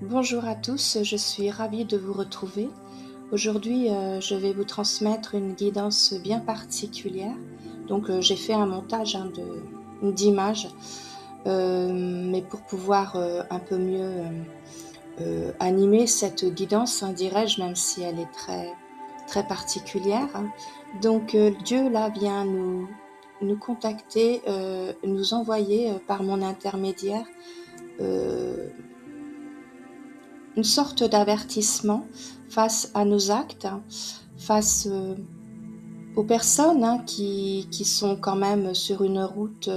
Bonjour à tous, je suis ravie de vous retrouver. Aujourd'hui, je vais vous transmettre une guidance bien particulière. Donc, j'ai fait un montage d'images, mais pour pouvoir un peu mieux animer cette guidance, dirais-je, même si elle est très, très particulière. Donc, Dieu, là, vient nous contacter, nous envoyer par mon intermédiaire euh, une sorte d'avertissement face à nos actes, face aux personnes qui sont quand même sur une route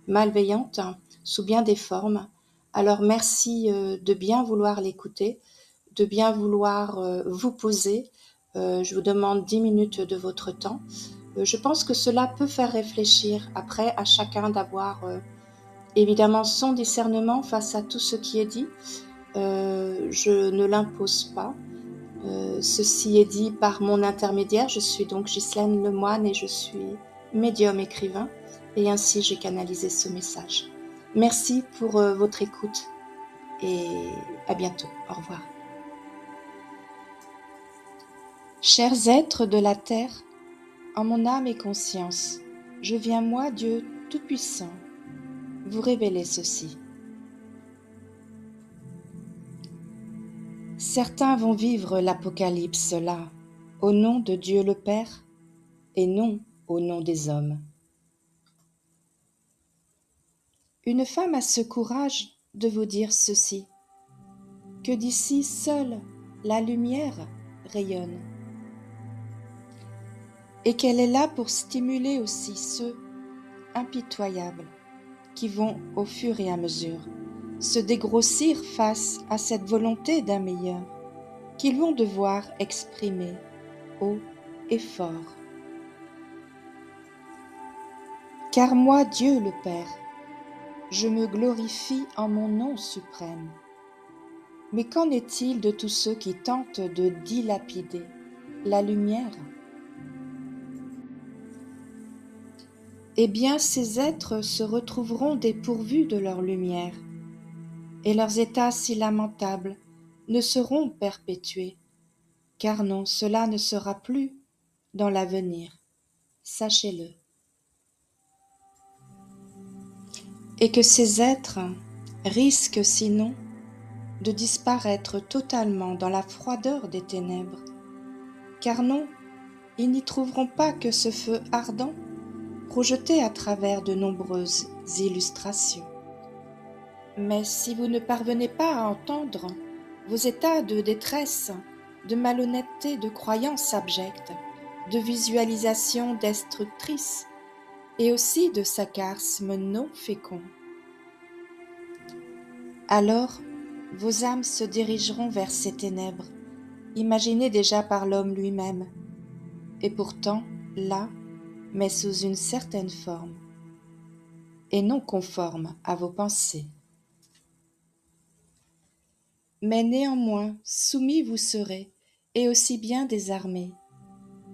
malveillante, sous bien des formes. Alors merci de bien vouloir l'écouter, de bien vouloir vous poser. Je vous demande 10 minutes de votre temps. Je pense que cela peut faire réfléchir après à chacun d'avoir évidemment son discernement face à tout ce qui est dit. Je ne l'impose pas. Ceci est dit par mon intermédiaire. Je suis donc Ghislaine Lemoine et je suis médium écrivain. Et ainsi, j'ai canalisé ce message. Merci pour votre écoute et à bientôt. Au revoir. Chers êtres de la terre, en mon âme et conscience, je viens, moi, Dieu Tout-Puissant, vous révéler ceci. Certains vont vivre l'apocalypse là, au nom de Dieu le Père, et non au nom des hommes. Une femme a ce courage de vous dire ceci, que d'ici seule la lumière rayonne, et qu'elle est là pour stimuler aussi ceux impitoyables qui vont au fur et à mesure se dégrossir face à cette volonté d'un meilleur qu'ils vont devoir exprimer haut et fort. Car moi, Dieu le Père, je me glorifie en mon nom suprême. Mais qu'en est-il de tous ceux qui tentent de dilapider la lumière? Eh bien, ces êtres se retrouveront dépourvus de leur lumière, et leurs états si lamentables ne seront perpétués, car non, cela ne sera plus dans l'avenir, sachez-le. Et que ces êtres risquent sinon de disparaître totalement dans la froideur des ténèbres, car non, ils n'y trouveront pas que ce feu ardent projeté à travers de nombreuses illustrations. Mais si vous ne parvenez pas à entendre vos états de détresse, de malhonnêteté, de croyances abjectes, de visualisations destructrices et aussi de sarcasmes non féconds, alors vos âmes se dirigeront vers ces ténèbres, imaginées déjà par l'homme lui-même, et pourtant là, mais sous une certaine forme, et non conforme à vos pensées. Mais néanmoins soumis vous serez, et aussi bien désarmés,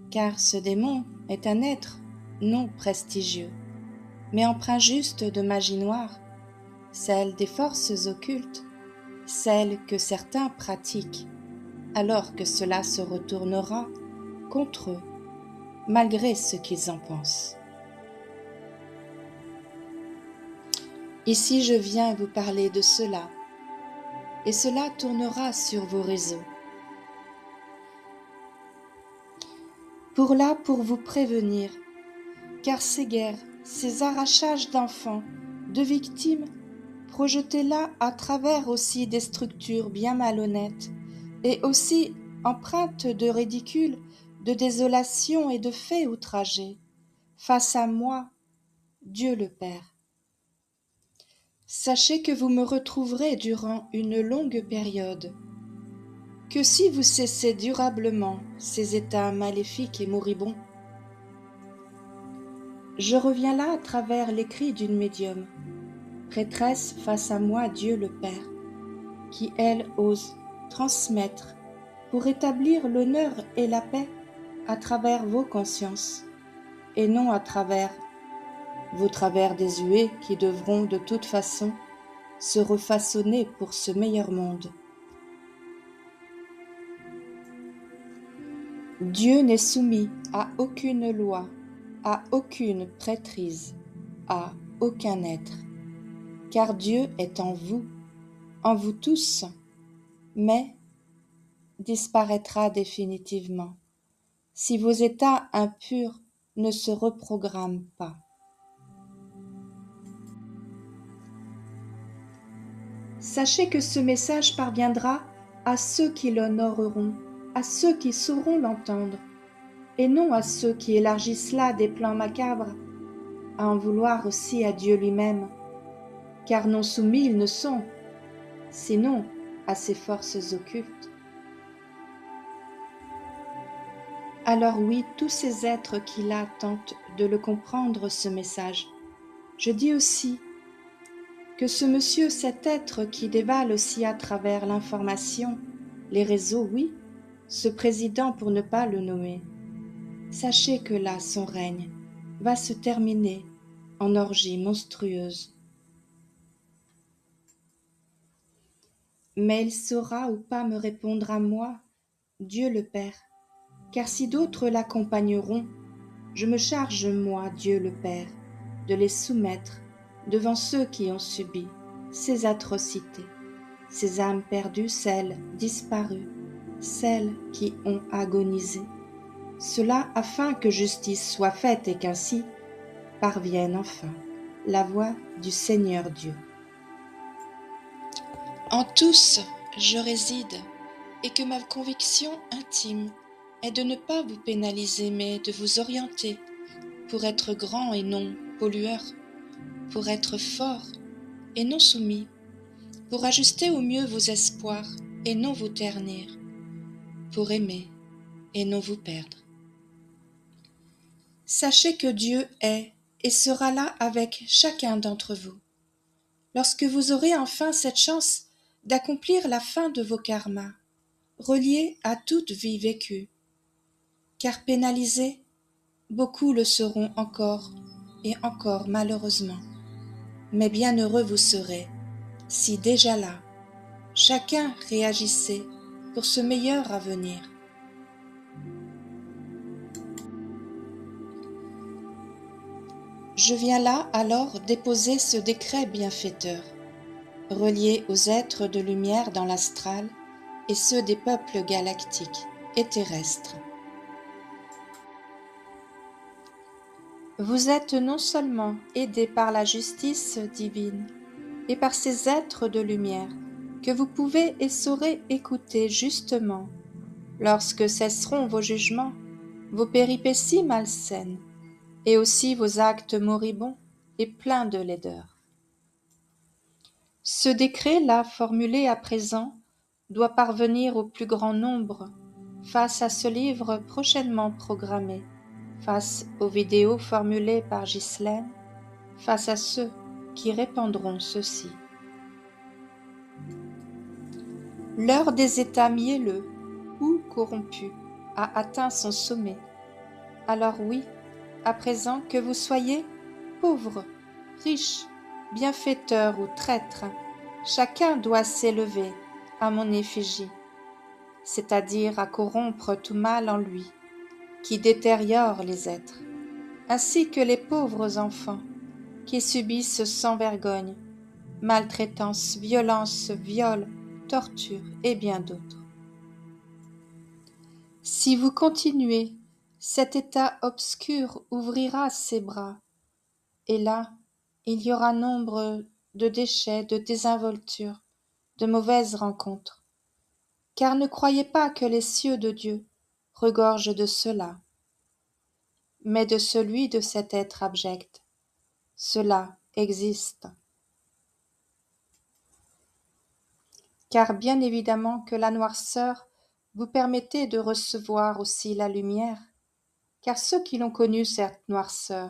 car ce démon est un être non prestigieux, mais empreint juste de magie noire, celle des forces occultes, celle que certains pratiquent, alors que cela se retournera contre eux, malgré ce qu'ils en pensent. Ici je viens vous parler de cela, et cela tournera sur vos réseaux. Pour vous prévenir, car ces guerres, ces arrachages d'enfants, de victimes, projetés là à travers aussi des structures bien malhonnêtes, et aussi empreintes de ridicule, de désolation et de faits outragés, face à moi, Dieu le Père. Sachez que vous me retrouverez durant une longue période, que si vous cessez durablement ces états maléfiques et moribonds, je reviens là à travers les cris d'une médium, prêtresse face à moi Dieu le Père, qui elle ose transmettre pour établir l'honneur et la paix à travers vos consciences, et non à travers vos travers désuets qui devront de toute façon se refaçonner pour ce meilleur monde Dieu n'est soumis à aucune loi, à aucune prêtrise, à aucun être, car Dieu est en vous tous, mais disparaîtra définitivement si vos états impurs ne se reprogramment pas. Sachez que ce message parviendra à ceux qui l'honoreront, à ceux qui sauront l'entendre, et non à ceux qui élargissent là des plans macabres, à en vouloir aussi à Dieu lui-même, car non soumis ils ne sont, sinon à ses forces occultes. Alors oui, tous ces êtres qui là tentent de le comprendre, ce message. Je dis aussi que ce monsieur, cet être qui dévale aussi à travers l'information, les réseaux, oui, ce président pour ne pas le nommer, sachez que là, son règne va se terminer en orgie monstrueuse. Mais il saura ou pas me répondre à moi, Dieu le Père, car si d'autres l'accompagneront, je me charge, moi, Dieu le Père, de les soumettre devant ceux qui ont subi ces atrocités, ces âmes perdues, celles disparues, celles qui ont agonisé. Cela afin que justice soit faite et qu'ainsi parvienne enfin la voix du Seigneur Dieu. En tous, je réside, et que ma conviction intime est de ne pas vous pénaliser, mais de vous orienter pour être grand et non pollueur, pour être fort et non soumis, pour ajuster au mieux vos espoirs et non vous ternir, pour aimer et non vous perdre. Sachez que Dieu est et sera là avec chacun d'entre vous. Lorsque vous aurez enfin cette chance d'accomplir la fin de vos karmas, reliés à toute vie vécue, car pénalisés, beaucoup le seront encore et encore malheureusement. Mais bienheureux vous serez, si déjà là, chacun réagissait pour ce meilleur avenir. Je viens là alors déposer ce décret bienfaiteur, relié aux êtres de lumière dans l'astral et ceux des peuples galactiques et terrestres. Vous êtes non seulement aidés par la justice divine et par ces êtres de lumière que vous pouvez et saurez écouter justement lorsque cesseront vos jugements, vos péripéties malsaines et aussi vos actes moribonds et pleins de laideur. Ce décret-là formulé à présent doit parvenir au plus grand nombre face à ce livre prochainement programmé, face aux vidéos formulées par Ghislaine, face à ceux qui répandront ceci. L'heure des états mielleux ou corrompus a atteint son sommet. Alors oui, à présent que vous soyez pauvres, riches, bienfaiteurs ou traîtres, chacun doit s'élever à mon effigie, c'est-à-dire à corrompre tout mal en lui, qui détériore les êtres, ainsi que les pauvres enfants, qui subissent sans vergogne maltraitance, violence, viol, torture et bien d'autres. Si vous continuez, cet état obscur ouvrira ses bras, et là, il y aura nombre de déchets, de désinvoltures, de mauvaises rencontres. Car ne croyez pas que les cieux de Dieu regorgent de cela, mais de celui de cet être abject. Cela existe. Car bien évidemment que la noirceur vous permettait de recevoir aussi la lumière, car ceux qui l'ont connue cette noirceur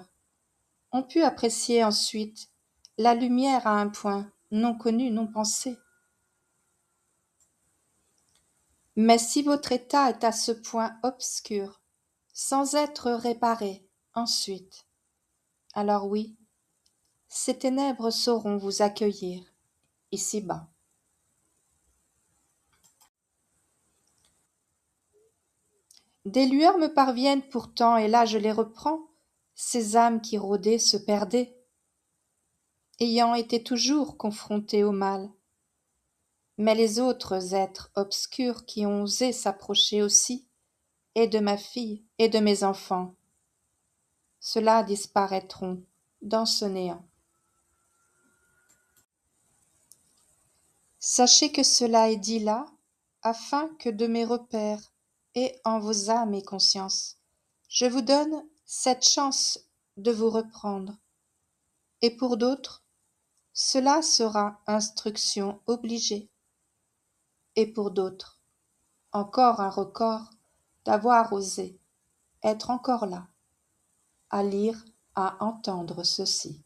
ont pu apprécier ensuite la lumière à un point non connu, non pensé. Mais si votre état est à ce point obscur, sans être réparé ensuite, alors oui, ces ténèbres sauront vous accueillir ici-bas. Des lueurs me parviennent pourtant, et là je les reprends, ces âmes qui rôdaient se perdaient, ayant été toujours confrontées au mal. Mais les autres êtres obscurs qui ont osé s'approcher aussi, et de ma fille et de mes enfants, ceux-là disparaîtront dans ce néant. Sachez que cela est dit là, afin que de mes repères et en vos âmes et consciences, je vous donne cette chance de vous reprendre. Et pour d'autres, cela sera instruction obligée. Et pour d'autres, encore un record d'avoir osé être encore là, à lire, à entendre ceci.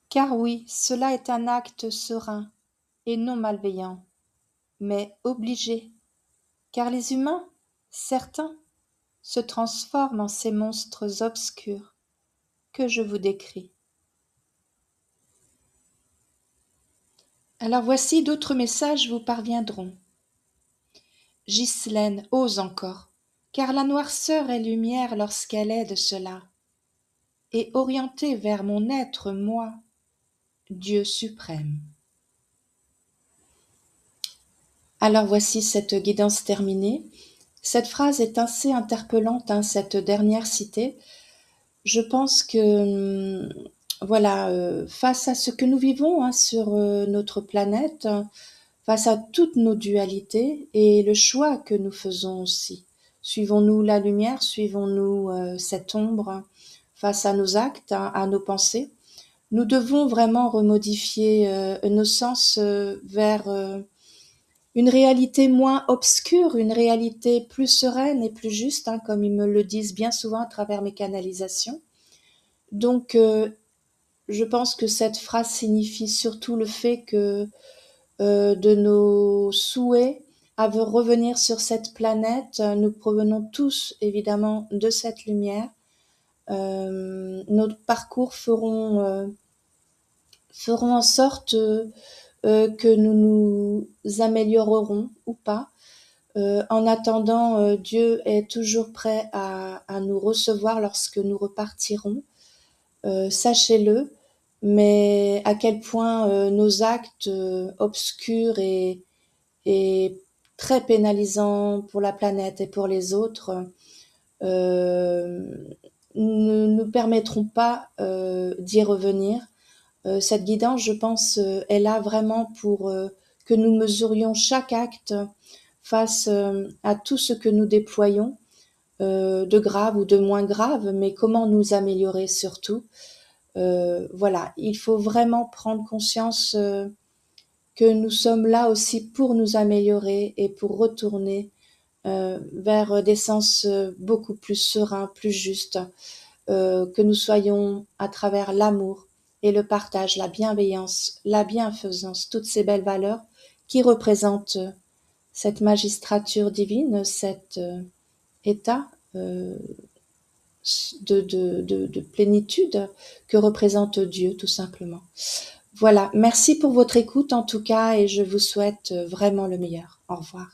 Car oui, cela est un acte serein et non malveillant, mais obligé, car les humains, certains, se transforment en ces monstres obscurs que je vous décris. Alors voici d'autres messages vous parviendront. Ghislaine ose encore, car la noirceur est lumière lorsqu'elle est de cela, et orientée vers mon être, moi, Dieu suprême. Alors voici cette guidance terminée. Cette phrase est assez interpellante, cette dernière citée. Je pense que, voilà, face à ce que nous vivons sur notre planète, face à toutes nos dualités et le choix que nous faisons aussi. Suivons-nous la lumière, suivons-nous cette ombre face à nos actes, à nos pensées. Nous devons vraiment remodifier nos sens vers une réalité moins obscure, une réalité plus sereine et plus juste, comme ils me le disent bien souvent à travers mes canalisations. Donc, je pense que cette phrase signifie surtout le fait que de nos souhaits à revenir sur cette planète, nous provenons tous évidemment de cette lumière. Nos parcours feront en sorte que nous nous améliorerons ou pas. En attendant, Dieu est toujours prêt à nous recevoir lorsque nous repartirons. Sachez-le, mais à quel point nos actes obscurs et très pénalisants pour la planète et pour les autres ne nous permettront pas d'y revenir. Cette guidance, je pense, est là vraiment pour que nous mesurions chaque acte face à tout ce que nous déployons, de grave ou de moins grave, mais comment nous améliorer surtout. Voilà, il faut vraiment prendre conscience que nous sommes là aussi pour nous améliorer et pour retourner vers des sens beaucoup plus sereins, plus justes, que nous soyons à travers l'amour et le partage, la bienveillance, la bienfaisance, toutes ces belles valeurs qui représentent cette magistrature divine, cet état de plénitude que représente Dieu, tout simplement. Voilà, merci pour votre écoute en tout cas et je vous souhaite vraiment le meilleur. Au revoir.